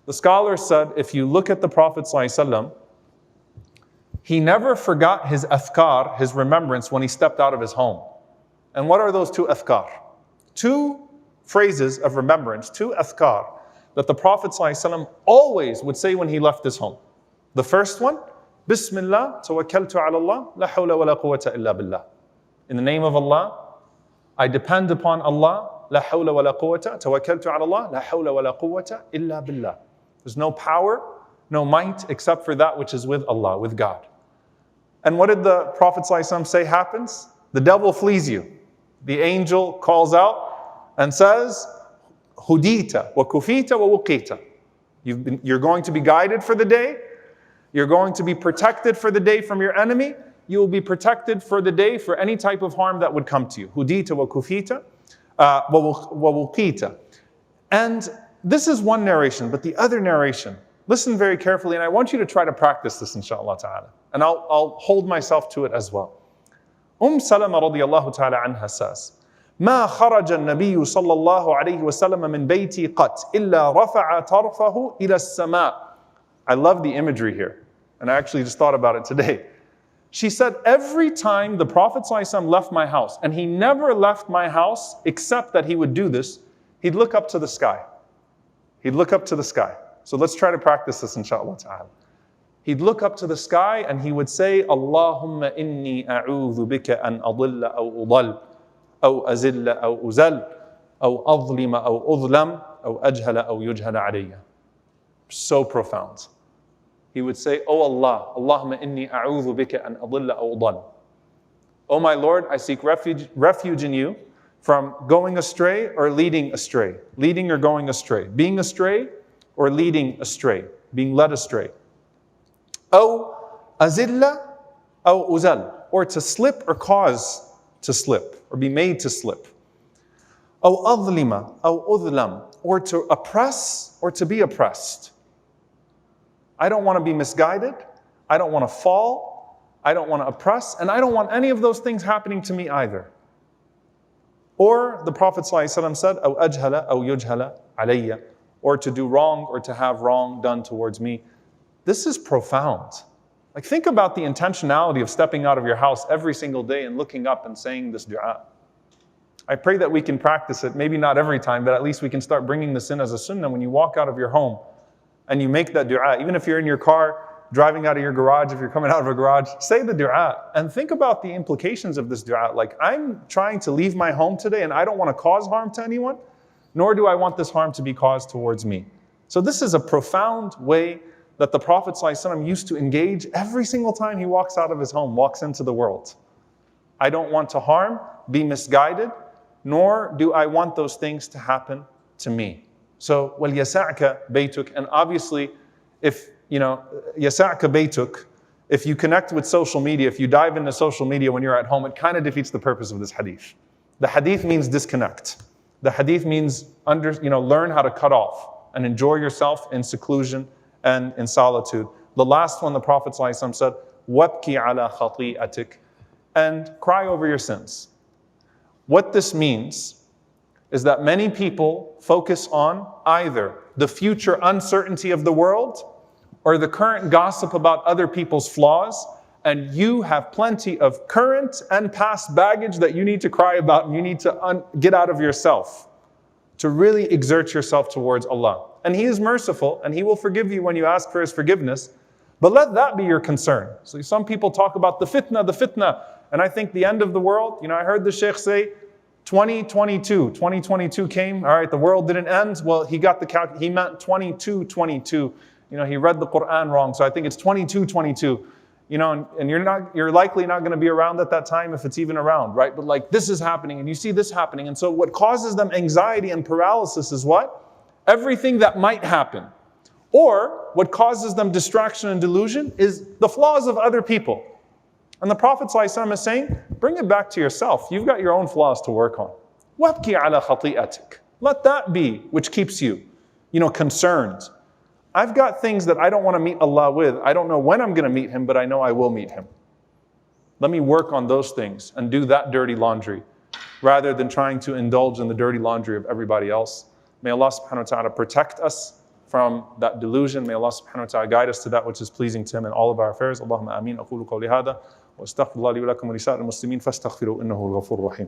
The scholars said, if you look at the Prophet ﷺ, he never forgot his athkar, his remembrance, when he stepped out of his home. And what are those two athkar? Two phrases of remembrance, two athkar, that the Prophet ﷺ always would say when he left his home. The first one, Bismillah, tawakkaltu ala Allah, la hawla wa la quwwata illa billah. In the name of Allah, I depend upon Allah, la hawla wa la quwwata, tawakkaltu ala Allah, la hawla wa la quwwata illa billah. There's no power, no might except for that which is with Allah, with God. And what did the Prophet ﷺ say happens? The devil flees you. The angel calls out and says, Hudita wa kufita wa wuqita. You're going to be guided for the day. You're going to be protected for the day from your enemy. You will be protected for the day for any type of harm that would come to you. Hudita wa kufita wa wuqita. And this is one narration, but the other narration, listen very carefully, and I want you to try to practice this, inshallah ta'ala. And I'll hold myself to it as well. Salama radiyallahu ta'ala anha says, ما خرج النبي صلى الله عليه وسلم من بيتي قط إلا رفع طرفه إلى السماء. I love the imagery here, and I actually just thought about it today. She said, every time the Prophet ﷺ left my house, and he never left my house except that he would do this, he'd look up to the sky. He'd look up to the sky. So let's try to practice this, inshallah ta'ala. He'd look up to the sky and he would say, Allahumma inni a'udhu bika an adilla aw udal, aw azilla aw uzal, aw adlima aw udlam, aw ajhala aw yujhala alayya. So profound. He would say, Oh Allah, Allahumma inni a'udhu bika an adilla aw udal. Oh my Lord, I seek refuge in you from going astray or leading astray. Leading or going astray. Being astray or leading astray. Being led astray. أو أزل أو أزل, or to slip or cause to slip, or be made to slip. أو أظلم أو أظلم, or to oppress or to be oppressed. I don't want to be misguided. I don't want to fall. I don't want to oppress. And I don't want any of those things happening to me either. Or the Prophet ﷺ said, أو أجهل أو يجهل علي, or to do wrong or to have wrong done towards me. This is profound. Like, think about the intentionality of stepping out of your house every single day and looking up and saying this dua. I pray that we can practice it, maybe not every time, but at least we can start bringing this in as a sunnah when you walk out of your home and you make that dua. Even if you're in your car, driving out of your garage, if you're coming out of a garage, say the dua and think about the implications of this dua. Like, I'm trying to leave my home today and I don't want to cause harm to anyone, nor do I want this harm to be caused towards me. So this is a profound way that the Prophet ﷺ used to engage every single time he walks out of his home, walks into the world. I don't want to harm, be misguided, nor do I want those things to happen to me. So, وَلْيَسَعْكَ بَيْتُكَ. And obviously, if, يَسَعْكَ بَيْتُكَ, if you connect with social media, if you dive into social media when you're at home, it kind of defeats the purpose of this hadith. The hadith means disconnect. The hadith means learn how to cut off and enjoy yourself in seclusion and in solitude. The last one, the Prophet ﷺ said, وَابْكِ عَلَى خَطِيئَتِكَ, and cry over your sins. What this means is that many people focus on either the future uncertainty of the world or the current gossip about other people's flaws, and you have plenty of current and past baggage that you need to cry about and you need to get out of yourself to really exert yourself towards Allah. And He is merciful and He will forgive you when you ask for His forgiveness. But let that be your concern. So some people talk about the fitna. And I think the end of the world, I heard the Shaykh say, 2022 came, all right, the world didn't end. Well, he meant 2222. He read the Quran wrong. So I think it's 2222. And you're likely not going to be around at that time if it's even around, right? But like, this is happening and you see this happening. And so what causes them anxiety and paralysis is what? Everything that might happen. Or what causes them distraction and delusion is the flaws of other people. And the Prophet ﷺ is saying, bring it back to yourself. You've got your own flaws to work on. وَابْكِ عَلَى خَطِيئَتِكَ. Let that be which keeps you, concerned. I've got things that I don't want to meet Allah with. I don't know when I'm going to meet Him, but I know I will meet Him. Let me work on those things and do that dirty laundry rather than trying to indulge in the dirty laundry of everybody else. May Allah subhanahu wa ta'ala protect us from that delusion. May Allah subhanahu wa ta'ala guide us to that which is pleasing to Him in all of our affairs. Allahumma ameen. أقول قولي هذا وأستغفر الله لي ولكم ولسائر المسلمين فاستغفروا إنه الغفور الرحيم.